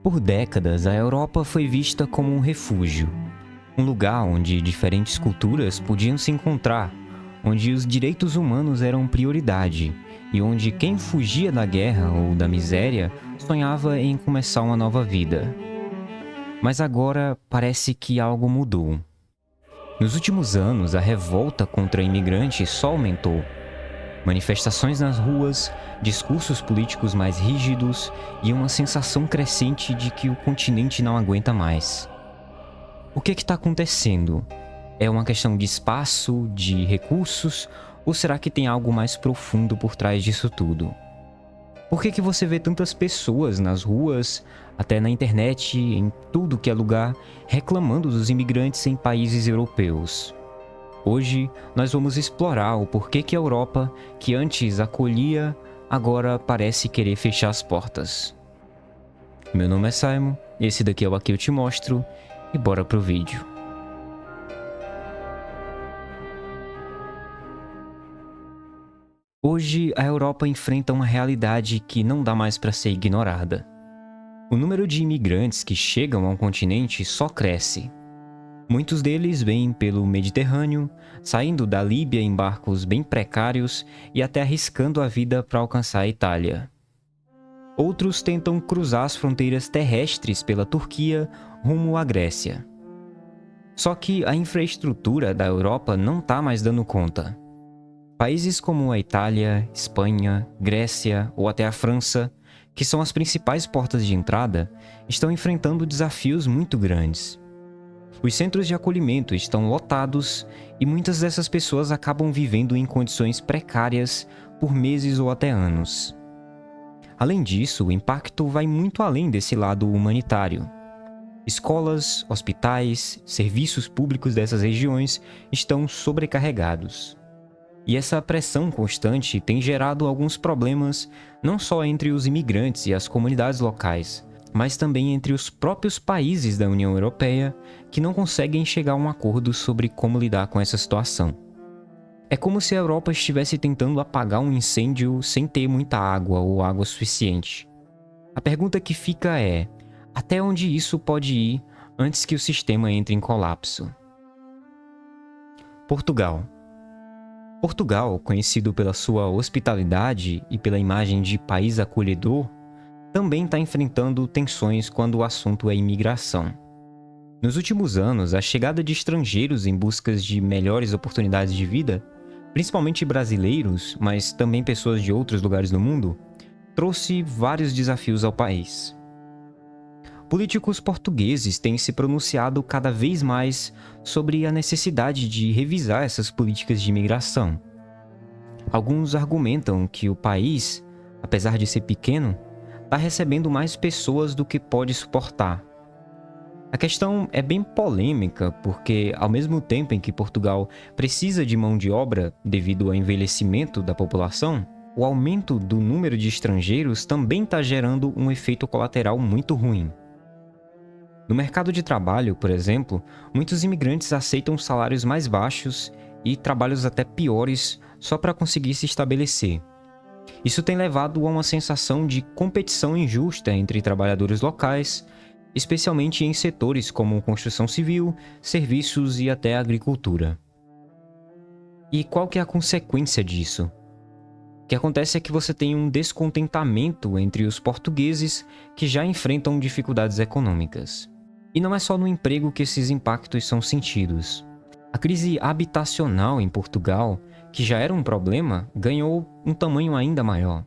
Por décadas, a Europa foi vista como um refúgio, um lugar onde diferentes culturas podiam se encontrar, onde os direitos humanos eram prioridade e onde quem fugia da guerra ou da miséria sonhava em começar uma nova vida. Mas agora parece que algo mudou. Nos últimos anos, a revolta contra imigrantes só aumentou. Manifestações nas ruas, discursos políticos mais rígidos e uma sensação crescente de que o continente não aguenta mais. O que está acontecendo? É uma questão de espaço, de recursos, ou será que tem algo mais profundo por trás disso tudo? Por que você vê tantas pessoas nas ruas, até na internet, em tudo que é lugar, reclamando dos imigrantes em países europeus? Hoje, nós vamos explorar o porquê que a Europa, que antes acolhia, agora parece querer fechar as portas. Meu nome é Simon, esse daqui é o Aqui Eu Te Mostro, e bora pro vídeo. Hoje, a Europa enfrenta uma realidade que não dá mais para ser ignorada. O número de imigrantes que chegam ao continente só cresce. Muitos deles vêm pelo Mediterrâneo, saindo da Líbia em barcos bem precários e até arriscando a vida para alcançar a Itália. Outros tentam cruzar as fronteiras terrestres pela Turquia rumo à Grécia. Só que a infraestrutura da Europa não está mais dando conta. Países como a Itália, Espanha, Grécia ou até a França, que são as principais portas de entrada, estão enfrentando desafios muito grandes. Os centros de acolhimento estão lotados e muitas dessas pessoas acabam vivendo em condições precárias por meses ou até anos. Além disso, o impacto vai muito além desse lado humanitário. Escolas, hospitais, serviços públicos dessas regiões estão sobrecarregados. E essa pressão constante tem gerado alguns problemas não só entre os imigrantes e as comunidades locais, mas também entre os próprios países da União Europeia que não conseguem chegar a um acordo sobre como lidar com essa situação. É como se a Europa estivesse tentando apagar um incêndio sem ter muita água ou água suficiente. A pergunta que fica é: até onde isso pode ir antes que o sistema entre em colapso? Portugal. Portugal, conhecido pela sua hospitalidade e pela imagem de país acolhedor, também está enfrentando tensões quando o assunto é imigração. Nos últimos anos, a chegada de estrangeiros em busca de melhores oportunidades de vida, principalmente brasileiros, mas também pessoas de outros lugares do mundo, trouxe vários desafios ao país. Políticos portugueses têm se pronunciado cada vez mais sobre a necessidade de revisar essas políticas de imigração. Alguns argumentam que o país, apesar de ser pequeno, está recebendo mais pessoas do que pode suportar. A questão é bem polêmica porque, ao mesmo tempo em que Portugal precisa de mão de obra devido ao envelhecimento da população, o aumento do número de estrangeiros também está gerando um efeito colateral muito ruim. No mercado de trabalho, por exemplo, muitos imigrantes aceitam salários mais baixos e trabalhos até piores só para conseguir se estabelecer. Isso tem levado a uma sensação de competição injusta entre trabalhadores locais, especialmente em setores como construção civil, serviços e até agricultura. E qual que é a consequência disso? O que acontece é que você tem um descontentamento entre os portugueses que já enfrentam dificuldades econômicas. E não é só no emprego que esses impactos são sentidos. A crise habitacional em Portugal, que já era um problema, ganhou um tamanho ainda maior.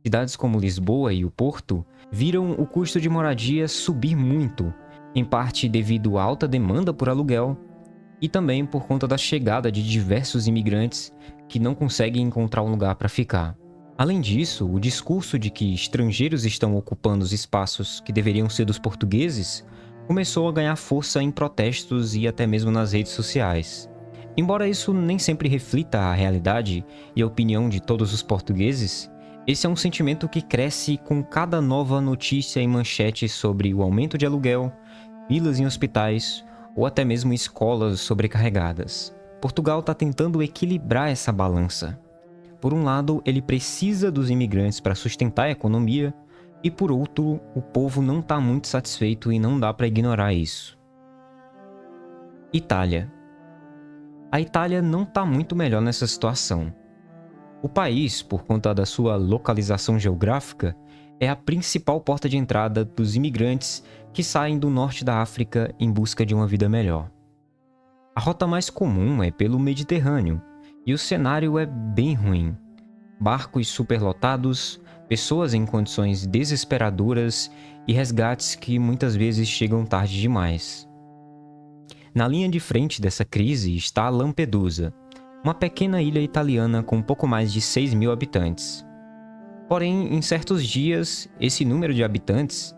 Cidades como Lisboa e o Porto viram o custo de moradia subir muito, em parte devido à alta demanda por aluguel e também por conta da chegada de diversos imigrantes que não conseguem encontrar um lugar para ficar. Além disso, o discurso de que estrangeiros estão ocupando os espaços que deveriam ser dos portugueses começou a ganhar força em protestos e até mesmo nas redes sociais. Embora isso nem sempre reflita a realidade e a opinião de todos os portugueses, esse é um sentimento que cresce com cada nova notícia em manchete sobre o aumento de aluguel, filas em hospitais ou até mesmo escolas sobrecarregadas. Portugal está tentando equilibrar essa balança. Por um lado, ele precisa dos imigrantes para sustentar a economia, E por outro, o povo não está muito satisfeito e não dá para ignorar isso. Itália. A Itália não está muito melhor nessa situação. O país, por conta da sua localização geográfica, é a principal porta de entrada dos imigrantes que saem do norte da África em busca de uma vida melhor. A rota mais comum é pelo Mediterrâneo, e o cenário é bem ruim. Barcos superlotados, pessoas em condições desesperadoras e resgates que muitas vezes chegam tarde demais. Na linha de frente dessa crise está Lampedusa, uma pequena ilha italiana com pouco mais de 6 mil habitantes. Porém, em certos dias, esse número de habitantes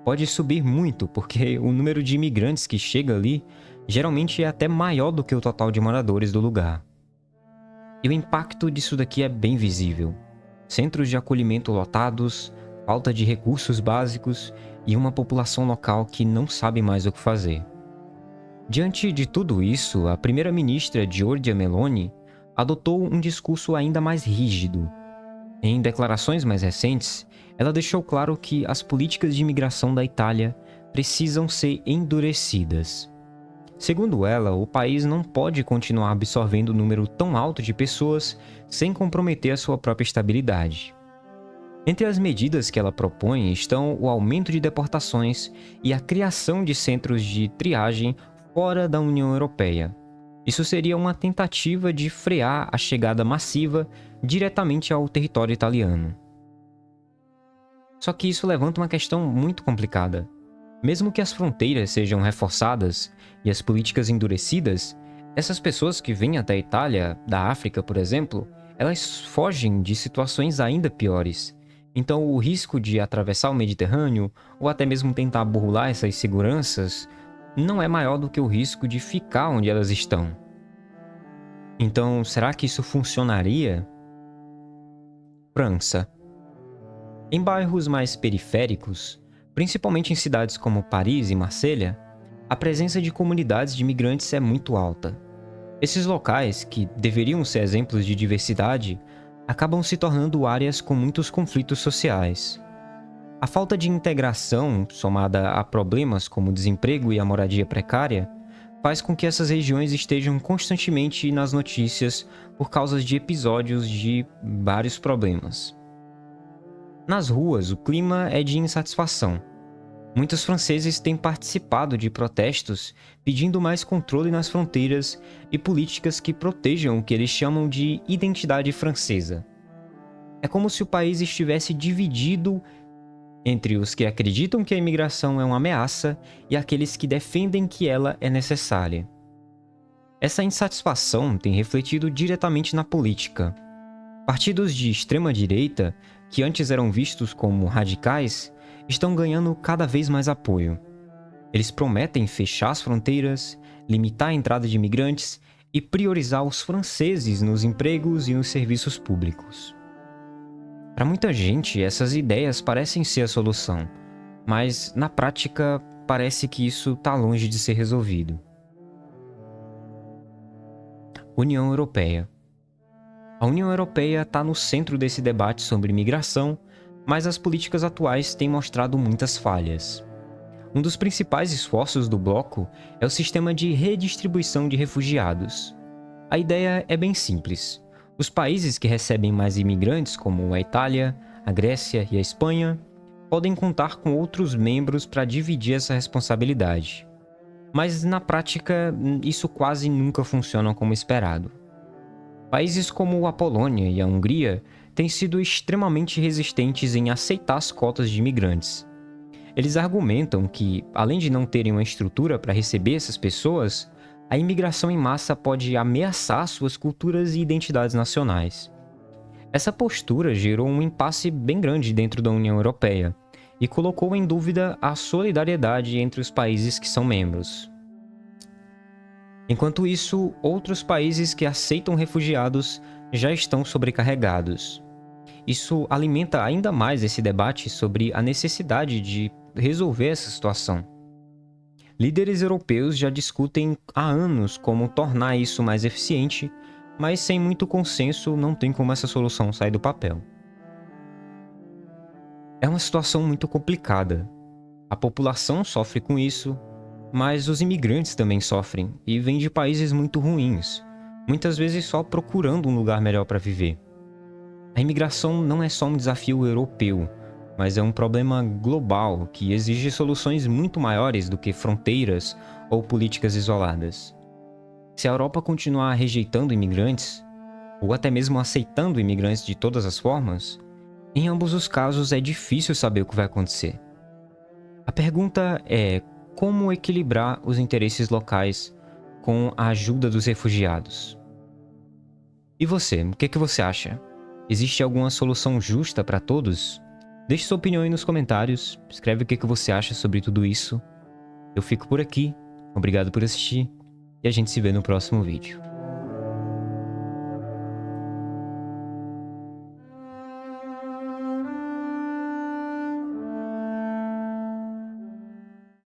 pode subir muito, porque o número de imigrantes que chega ali geralmente é até maior do que o total de moradores do lugar. E o impacto disso daqui é bem visível. Centros de acolhimento lotados, falta de recursos básicos e uma população local que não sabe mais o que fazer. Diante de tudo isso, a primeira-ministra Giorgia Meloni adotou um discurso ainda mais rígido. Em declarações mais recentes, ela deixou claro que as políticas de imigração da Itália precisam ser endurecidas. Segundo ela, o país não pode continuar absorvendo um número tão alto de pessoas sem comprometer a sua própria estabilidade. Entre as medidas que ela propõe estão o aumento de deportações e a criação de centros de triagem fora da União Europeia. Isso seria uma tentativa de frear a chegada massiva diretamente ao território italiano. Só que isso levanta uma questão muito complicada. Mesmo que as fronteiras sejam reforçadas e as políticas endurecidas, essas pessoas que vêm até a Itália, da África, por exemplo, elas fogem de situações ainda piores. Então o risco de atravessar o Mediterrâneo, ou até mesmo tentar burlar essas seguranças, não é maior do que o risco de ficar onde elas estão. Então, será que isso funcionaria? França. Em bairros mais periféricos, principalmente em cidades como Paris e Marselha, a presença de comunidades de imigrantes é muito alta. Esses locais, que deveriam ser exemplos de diversidade, acabam se tornando áreas com muitos conflitos sociais. A falta de integração, somada a problemas como o desemprego e a moradia precária, faz com que essas regiões estejam constantemente nas notícias por causa de episódios de vários problemas. Nas ruas, o clima é de insatisfação. Muitos franceses têm participado de protestos pedindo mais controle nas fronteiras e políticas que protejam o que eles chamam de identidade francesa. É como se o país estivesse dividido entre os que acreditam que a imigração é uma ameaça e aqueles que defendem que ela é necessária. Essa insatisfação tem refletido diretamente na política. Partidos de extrema-direita, que antes eram vistos como radicais, estão ganhando cada vez mais apoio. Eles prometem fechar as fronteiras, limitar a entrada de imigrantes e priorizar os franceses nos empregos e nos serviços públicos. Para muita gente, essas ideias parecem ser a solução, mas na prática parece que isso está longe de ser resolvido. União Europeia. A União Europeia está no centro desse debate sobre imigração, mas as políticas atuais têm mostrado muitas falhas. Um dos principais esforços do bloco é o sistema de redistribuição de refugiados. A ideia é bem simples. Os países que recebem mais imigrantes, como a Itália, a Grécia e a Espanha, podem contar com outros membros para dividir essa responsabilidade. Mas, na prática, isso quase nunca funciona como esperado. Países como a Polônia e a Hungria têm sido extremamente resistentes em aceitar as cotas de imigrantes. Eles argumentam que, além de não terem uma estrutura para receber essas pessoas, a imigração em massa pode ameaçar suas culturas e identidades nacionais. Essa postura gerou um impasse bem grande dentro da União Europeia e colocou em dúvida a solidariedade entre os países que são membros. Enquanto isso, outros países que aceitam refugiados já estão sobrecarregados. Isso alimenta ainda mais esse debate sobre a necessidade de resolver essa situação. Líderes europeus já discutem há anos como tornar isso mais eficiente, mas sem muito consenso não tem como essa solução sair do papel. É uma situação muito complicada. A população sofre com isso, mas os imigrantes também sofrem e vêm de países muito ruins, muitas vezes só procurando um lugar melhor para viver. A imigração não é só um desafio europeu, mas é um problema global que exige soluções muito maiores do que fronteiras ou políticas isoladas. Se a Europa continuar rejeitando imigrantes, ou até mesmo aceitando imigrantes de todas as formas, em ambos os casos é difícil saber o que vai acontecer. A pergunta é como equilibrar os interesses locais com a ajuda dos refugiados. E você, o que você acha? Existe alguma solução justa para todos? Deixe sua opinião aí nos comentários, escreve o que você acha sobre tudo isso. Eu fico por aqui, obrigado por assistir e a gente se vê no próximo vídeo.